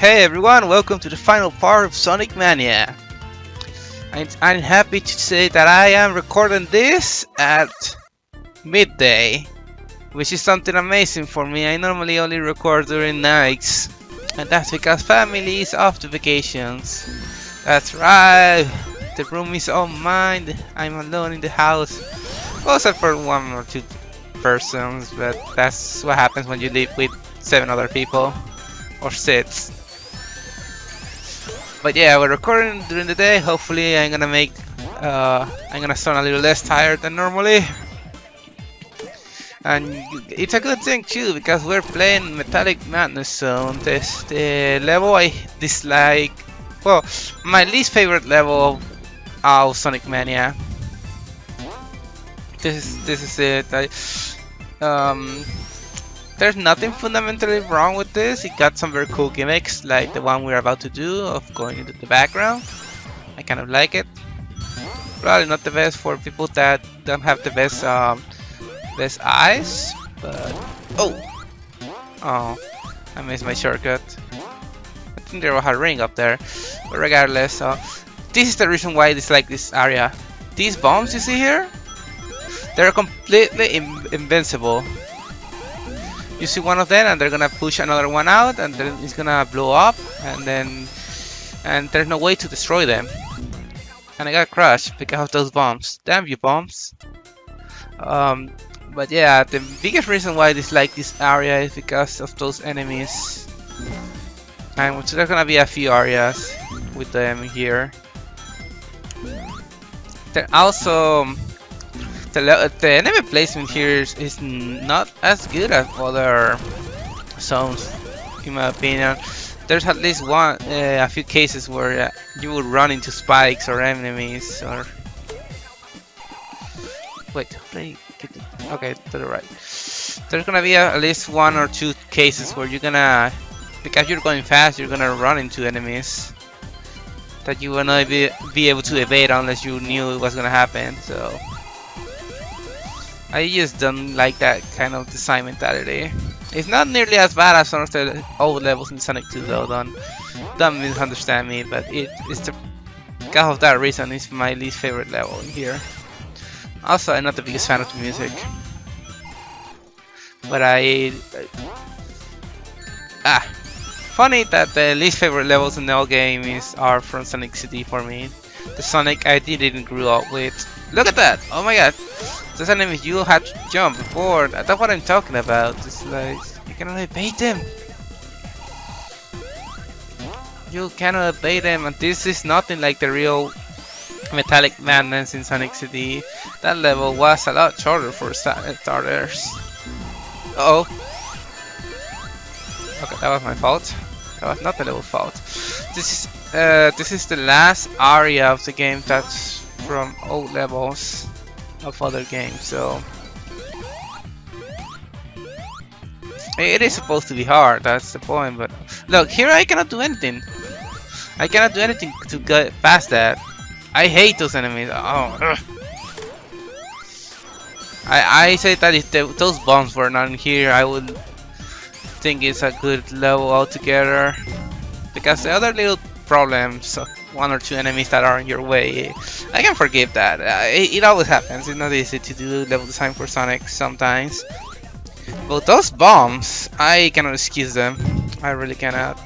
Hey everyone, welcome to the final part of Sonic Mania. I'm happy to say that I am recording this at midday, which is something amazing for me. I normally only record during nights, and that's because family is off to vacations. That's right, the room is all mine, I'm alone in the house. Well, except for one or two persons, but that's what happens when you live with 7 other people, or 6. But yeah, we're recording during the day. Hopefully I'm gonna sound a little less tired than normally. And it's a good thing too, because we're playing Metallic Madness Zone. This the level I dislike. Well, my least favorite level of Sonic Mania. This is it. There's nothing fundamentally wrong with this. It got some very cool gimmicks, like the one we're about to do of going into the background. I kind of like it. Probably not the best for people that don't have the best eyes, but oh, I missed my shortcut. I think there was a ring up there, but regardless, this is the reason why I dislike this area. These bombs you see here, they're completely invincible. You see one of them and they're gonna push another one out, and then it's gonna blow up, and there's no way to destroy them. And I got crushed because of those bombs. Damn you bombs. But yeah, the biggest reason why I dislike this area is because of those enemies. And there's gonna be a few areas with them here. There also the enemy placement here is not as good as other zones, in my opinion. There's at least a few cases where you will run into spikes or enemies, or wait, okay, to the right. There's gonna be at least 1 or 2 cases where you're gonna, because you're going fast, you're gonna run into enemies that you will not be able to evade unless you knew it was gonna happen. So I just don't like that kind of design mentality. It's not nearly as bad as some of the old levels in Sonic 2 though, don't misunderstand me, but because of that reason it's my least favorite level in here. Also, I'm not the biggest fan of the music, but funny that the least favorite levels in the whole game are from Sonic City for me. The Sonic I didn't grow up with. Look at that! Oh my god! Those enemies you had to jump before. That's what I'm talking about. It's like you cannot evade them. You cannot evade them, and this is nothing like the real Metallic Madness in Sonic City. That level was a lot shorter for starters. Uh oh. Okay, that was my fault. That was not the level's fault. This is the last area of the game that's from old levels of other games, so it is supposed to be hard. That's the point. But look, here I cannot do anything. I cannot do anything to get past that. I hate those enemies. Oh, ugh. I say that if those bombs were not in here, I would think it's a good level altogether, because the other little problems, 1 or 2 enemies that are in your way, I can forgive that. It always happens. It's not easy to do level design for Sonic sometimes. But those bombs, I cannot excuse them. I really cannot.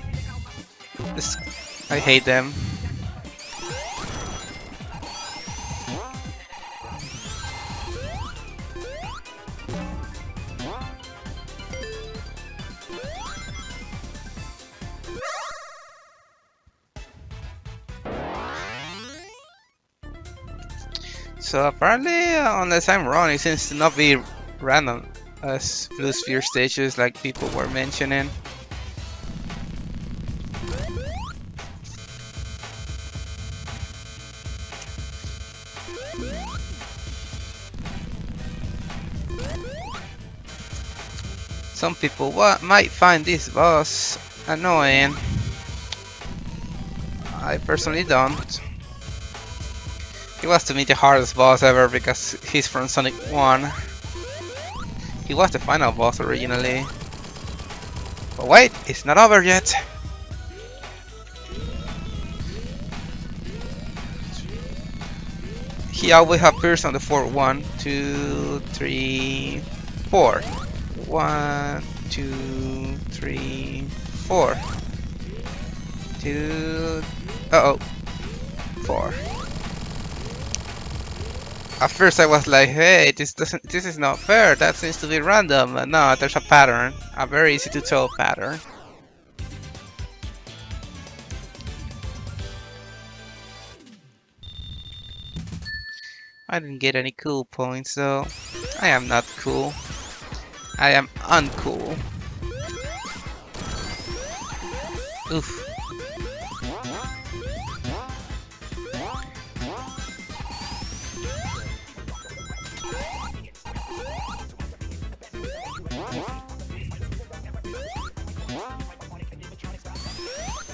I hate them. So apparently, unless I'm wrong, it seems to not be random as blue sphere stages like people were mentioning. Some people might find this boss annoying. I personally don't. He was to me the hardest boss ever because he's from Sonic 1. He was the final boss originally. But wait, it's not over yet. He always appears on the floor. 1, 2, 3, 4. 1, 2, 3, 4. 2. Uh oh. 4. At first I was like, hey, this is not fair. That seems to be random. But no, there's a pattern. A very easy to tell pattern. I didn't get any cool points though. I am not cool. I am uncool. Oof.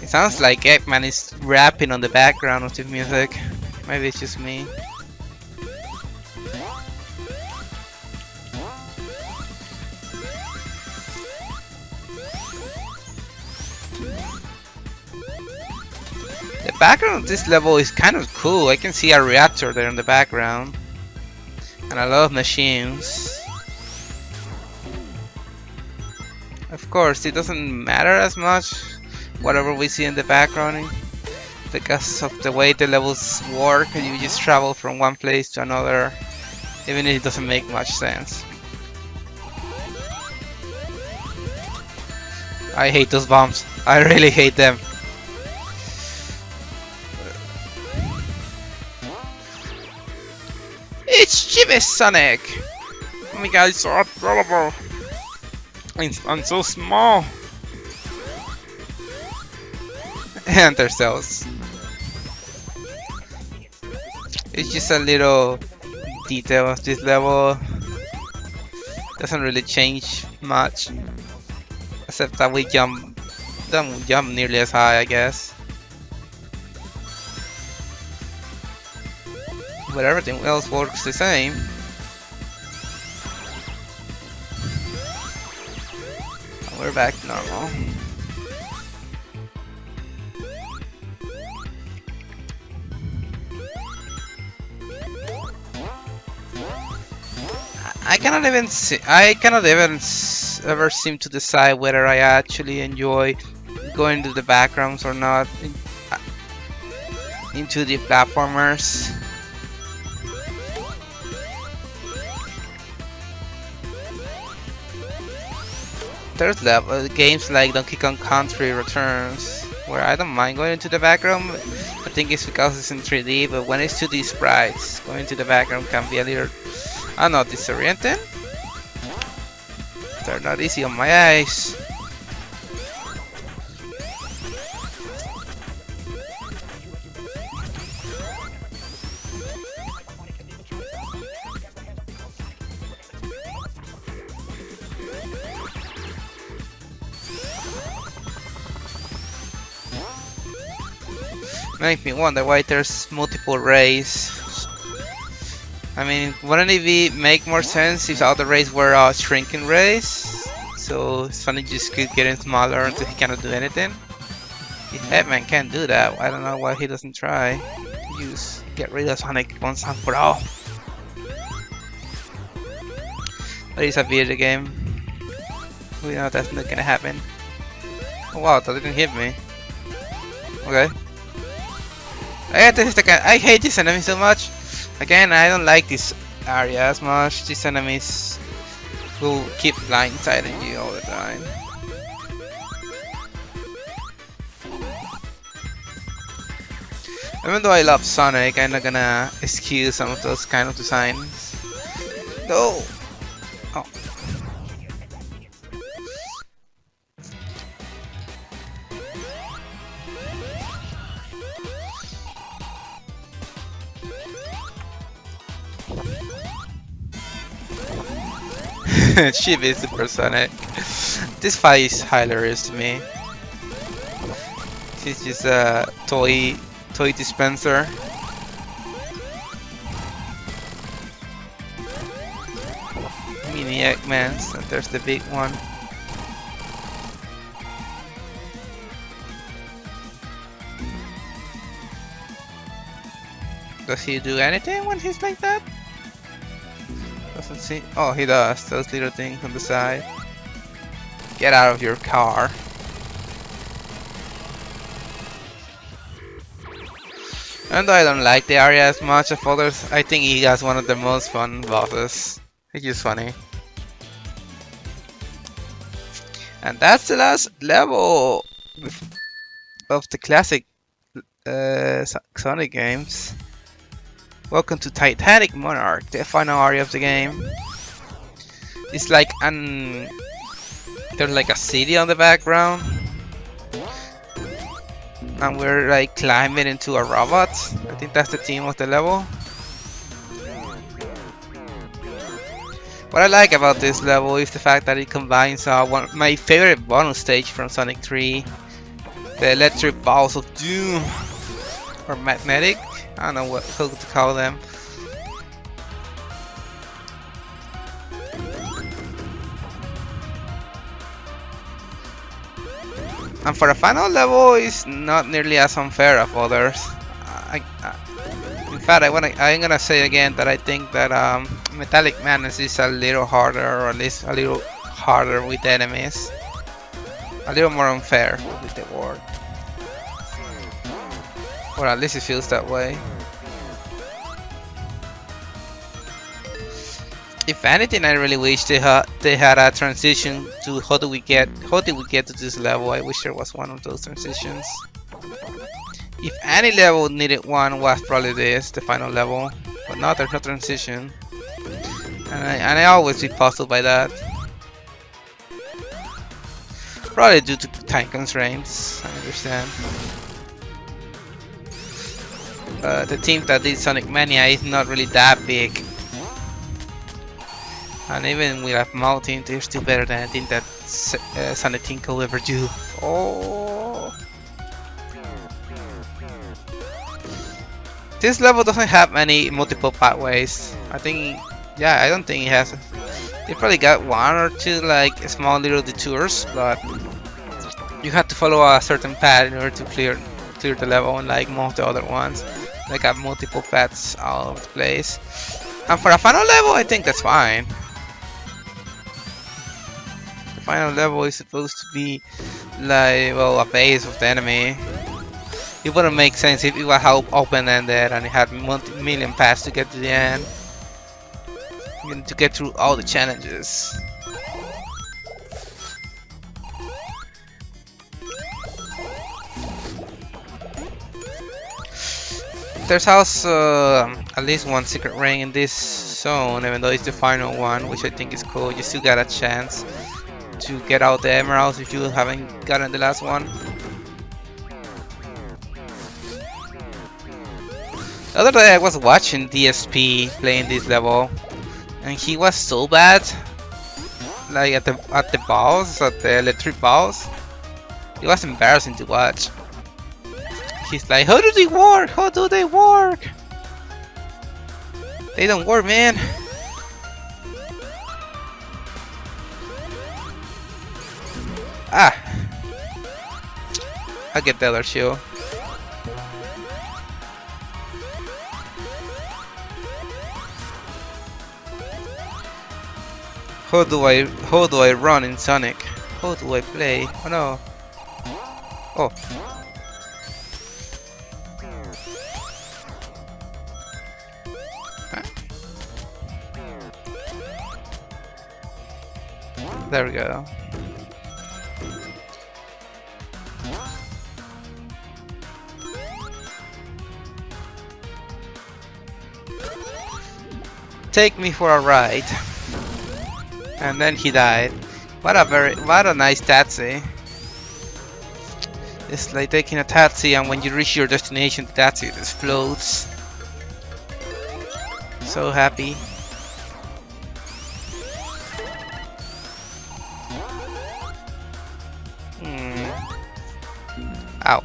It sounds like Eggman is rapping on the background of the music. Maybe it's just me. The background of this level is kind of cool. I can see a reactor there in the background. And a lot of machines. Of course, it doesn't matter as much whatever we see in the background because of the way the levels work. You just travel from one place to another, even if it doesn't make much sense. I hate those bombs. I really hate them. It's Jimmy Sonic! Oh my god, it's so adorable! I'm so small! Enter cells. It's just a little detail of this level. Doesn't really change much. Except that we don't jump nearly as high, I guess. But everything else works the same. And we're back to normal. I cannot even ever seem to decide whether I actually enjoy going to the backgrounds or not into the platformers. There's games like Donkey Kong Country Returns where I don't mind going into the background. I think it's because it's in 3D, but when it's 2D sprites, going to the background can be a little, I don't know, disorienting. They're not easy on my eyes. Make me wonder why there's multiple rays. I mean, wouldn't it make more sense if all the rays were shrinking rays? So Sonic just keep getting smaller until he cannot do anything? If Batman can't do that, I don't know why he doesn't try. Just get rid of Sonic once and for all. But it's a video game. We know that's not gonna happen. Oh wow, that didn't hit me. Okay. I hate this enemy so much. Again, I don't like this area as much. These enemies will keep blindsiding you all the time. Even though I love Sonic, I'm not gonna excuse some of those kind of designs. No! Oh. She is Super Sonic. This fight is hilarious to me. She's just a toy dispenser. Mini Eggmans, and there's the big one. Does he do anything when he's like that? Doesn't seem. Oh, he does. Those little things on the side. Get out of your car. And though I don't like the area as much as others, I think he has one of the most fun bosses. He's just funny. And that's the last level of the classic Sonic games. Welcome to Titanic Monarch, the final area of the game. It's like there's like a city on the background, and we're like climbing into a robot. I think that's the theme of the level. What I like about this level is the fact that it combines my favorite bonus stage from Sonic 3, the electric balls of doom, or magnetic, I don't know what to call them. And for the final level, it's not nearly as unfair as others. In fact, I'm gonna say again that I think that Metallic Madness is a little harder, or at least a little harder with enemies. A little more unfair with the word. Or at least it feels that way. If anything, I really wish they had a transition to how did we get to this level. I wish there was one of those transitions. If any level needed one, was probably this, the final level. But no, there's no transition. And I always be puzzled by that. Probably due to time constraints, I understand. The team that did Sonic Mania is not really that big. And even with a small team, they're still better than anything that Sonic Team could ever do. Oh! This level doesn't have any multiple pathways. I don't think it has. It probably got one or two like small little detours, but you have to follow a certain path in order to clear the level, unlike most of the other ones. They got multiple paths all over the place. And for a final level, I think that's fine. The final level is supposed to be like, well, a base of the enemy. It wouldn't make sense if it was open-ended and it had million paths to get to the end. You need to get through all the challenges. There's also at least one secret ring in this zone, even though it's the final one, which I think is cool. You still got a chance to get out the emeralds if you haven't gotten the last one. The other day I was watching DSP playing this level, and he was so bad, like at the balls, at the electric balls. It was embarrassing to watch. He's like, how do they work? How do they work? They don't work, man. Ah, I'll get the other shoe. How do I run in Sonic? How do I play? Oh no. Oh. Huh? There we go. Take me for a ride. And then he died. What a nice taxi. It's like taking a taxi, and when you reach your destination, the taxi just floats. So happy. Ow.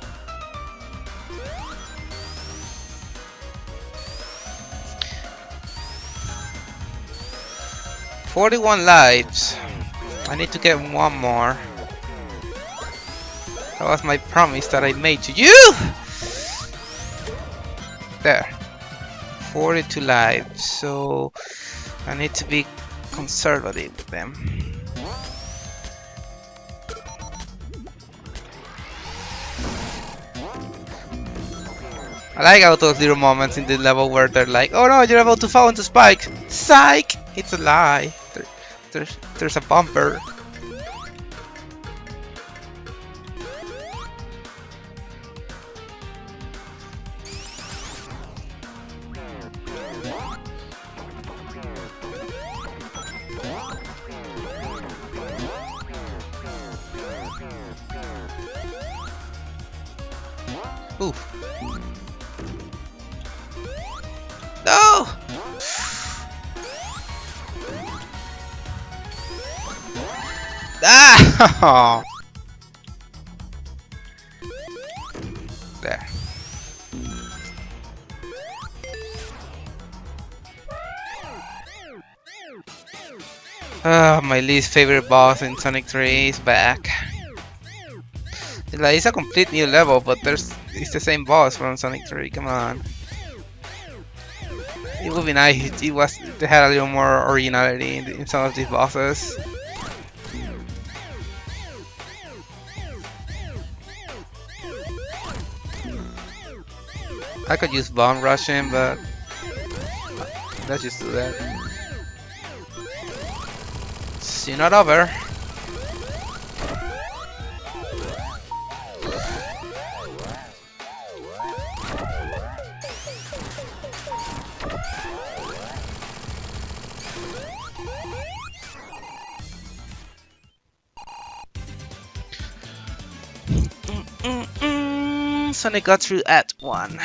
"41 lives. I need to get one more. That was my promise that I made to you." There. 42 lives, so I need to be conservative with them. I like all those little moments in the level where they're like, oh no, you're about to fall into spike. Psych! It's a lie. There's a bumper. Oof. No! Ah! There. My least favorite boss in Sonic 3 is back. Like, it's a complete new level, but it's the same boss from Sonic 3. Come on. It would be nice if they had a little more originality in some of these bosses. I could use bomb rushing, but let's just do that. See, not over. Sonic got through Act 1.